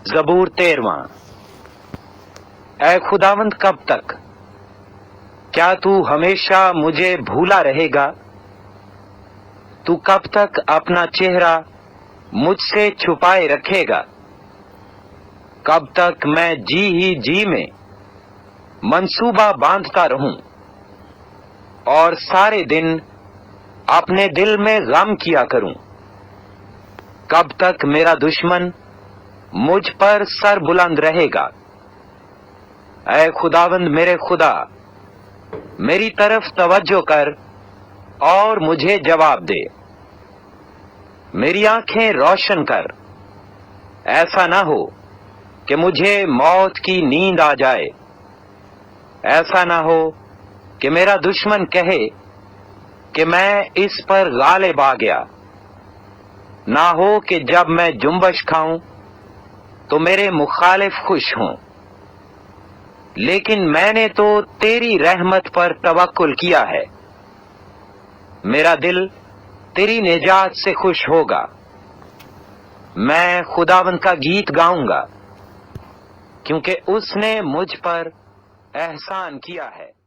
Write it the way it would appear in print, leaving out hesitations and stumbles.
زبور 13۔ اے خداوند کب تک؟ کیا تو ہمیشہ مجھے بھولا رہے گا؟ تو کب تک اپنا چہرہ مجھ سے چھپائے رکھے گا؟ کب تک میں جی ہی جی میں منصوبہ باندھتا رہوں اور سارے دن اپنے دل میں غم کیا کروں؟ کب تک میرا دشمن مجھ پر سر بلند رہے گا؟ اے خداوند میرے خدا، میری طرف توجہ کر اور مجھے جواب دے، میری آنکھیں روشن کر۔ ایسا نہ ہو کہ مجھے موت کی نیند آ جائے، ایسا نہ ہو کہ میرا دشمن کہے کہ میں اس پر غالب آ گیا، نہ ہو کہ جب میں جنبش کھاؤں تو میرے مخالف خوش ہوں۔ لیکن میں نے تو تیری رحمت پر توکل کیا ہے، میرا دل تیری نجات سے خوش ہوگا۔ میں خداوند کا گیت گاؤں گا، کیونکہ اس نے مجھ پر احسان کیا ہے۔